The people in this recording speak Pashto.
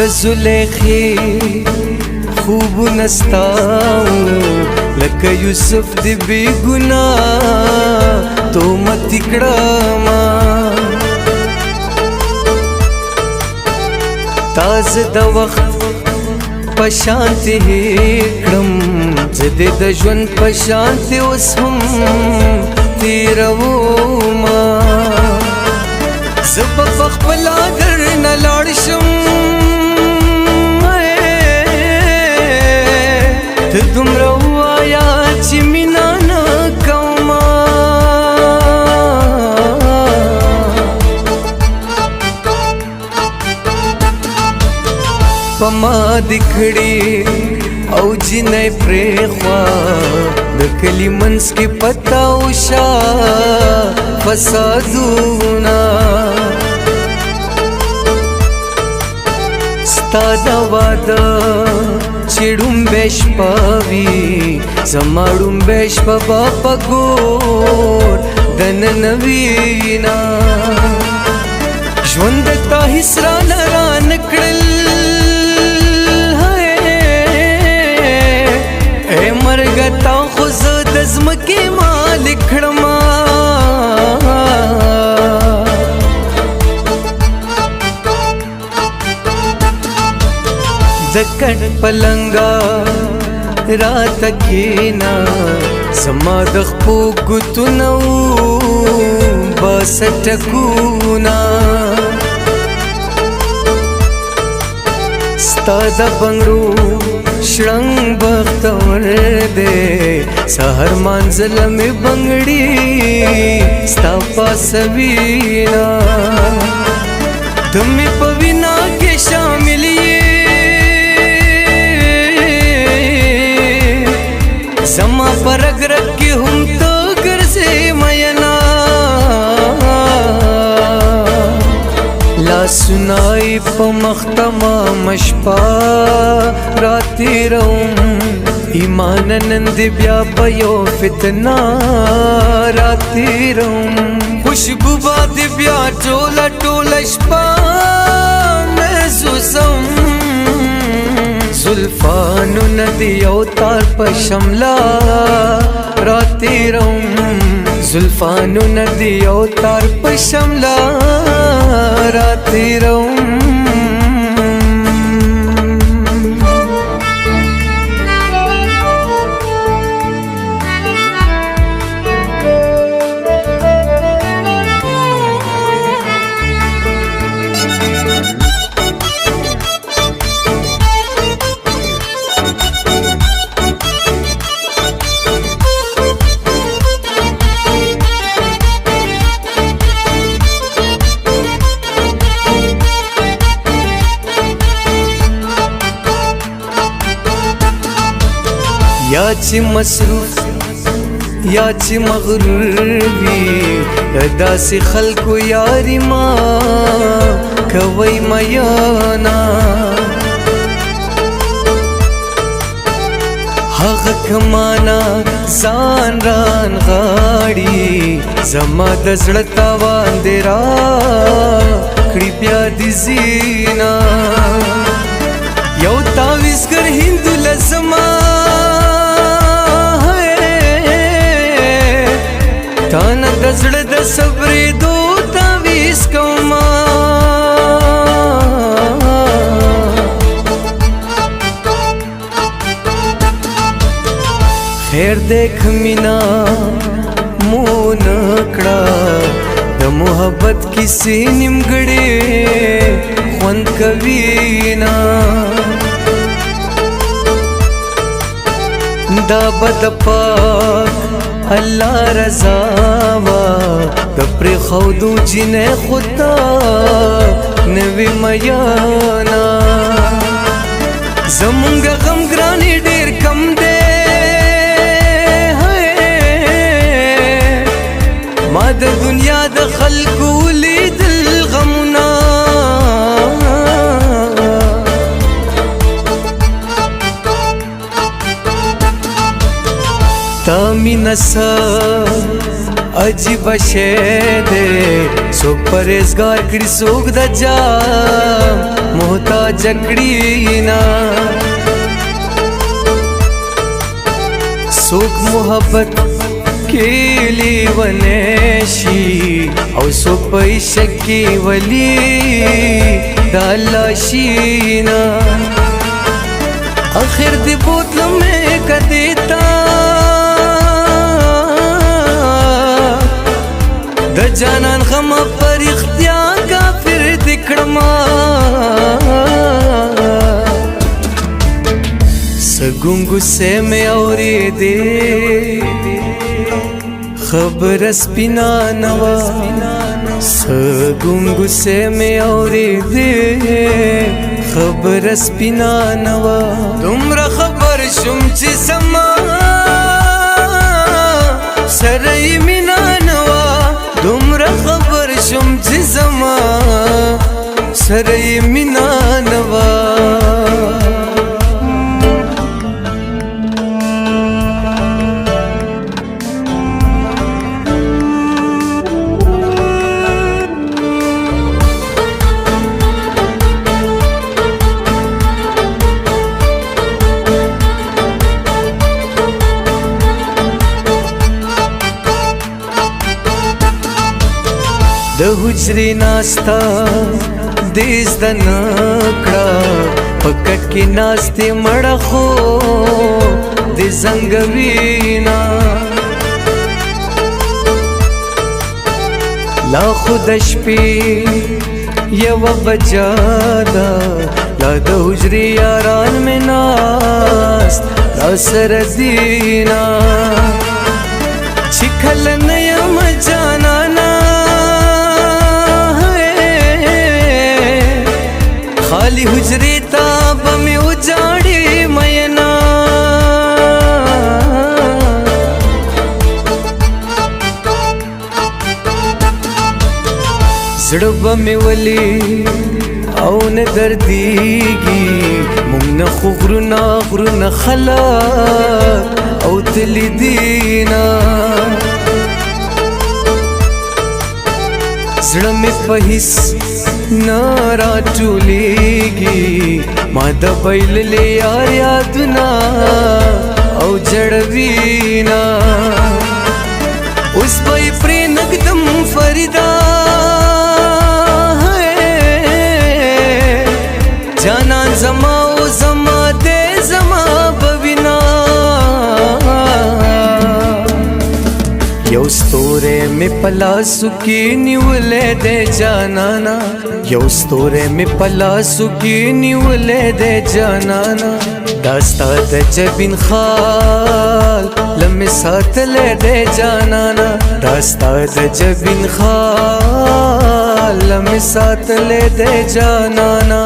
د زلیخی خوب نستاو لکه یوسف دی بی گناہ تو مت کړما تاز د وخت پشانتی کړم زده د ژوند پشانتی اوس هم تیروما زب خپل اگر نه لاړ شم ته دومره وایا چې مینا نه کومه په ما د کړي او جنې پرېخوا د کلي منځ کې پتا وشا فسادونه ستا د واده چې ډومبې شپه وي زما ډومبې شپه به په ګور دننه وینا ژوند تا هېڅ رانه رانکړل مرګ تا خو زه د ځمکې مالک کړما د کټ پلنګا راته کېنا زما د خپو ګوتونه بس ټکونا ستا د بنګړو شړنګ بختور دے سحر منزل میں بنگڑی ستا پاسوینا تم پوینا کے شاملی زما پر اگر کی ہم تو گر سے مینا لا سنائی پا مختما مشپا راتی روم ایمان نند بیا بیو فتنا راتی روم خوشبو باد بیا ٹولا ٹولا شپا میں زوزم زلفانو ندی اوتار پا شملا راتی روم زلفانو ندی اوتار پا شملا راتی روم یا چې مصروف یا چې مغرور وي داسې خلکو یاري ما کوي میانا هغه کمانا ځان ران غاړي زما د زړه تاوان دې راکړي بیا دې زینا یو تاویزګر هندو لزما تانا د زړه د صبرې دو تعویز کوما خیر دیکھ مینا مون کړه د محبت کیسې نیمګړې خوند کوي نا دا بد پاک اللہ رضا وا دپر خودو جنہ خدا نوی میانا زمونږ غم ګرانی ډیر کم دے ما د دنیا د خلقو لیدل غمنا تامین سا عجیب شے دے سوک پریزگار کری سوک دا جام محتاج کړینا سوک محبت کې لیونه شي او سو پېښ کې ولی دالا شینا آخر دی بوتل میں کدیتا د جانان غم پر اختیار کافر دکړما سګونګ سے میں اورې دے خبر سپینا نوا سګونګ سے میں اورې دے خبر سپینا نوا دومره خبر شم چې سما سره مینا نوا دومره خبر شم چې سما سره مینا نوا د حجرې ناستا دیز د نکړه پکټ کې ناستې مړه خو د زنګوینا لا خود شپې یو بجادا لا د حجرې یاران مې ناست لا سره دینا چې کله نه یم جانانا خالی حجری تا بمی اجاڑی مینا زړه بمی ولی او نه دردیږي مونږ نه خو غرونه خلک او تلی دینا زړه مې په هیڅ نارا ټولیږي ما د بایللې یار یادونه او جړوینا اوس به یې پرې نږدم فریدا جانان زما او زما دې زما بوینا یو ستوره می پلاسو کی نیولې دې جانانا یو ستوره می پلاسو کی نیولې دې جانانا داستا د جبین خال لمه ساتلې دې جانانا داستا د جبین خال لمه ساتلې دې جانانا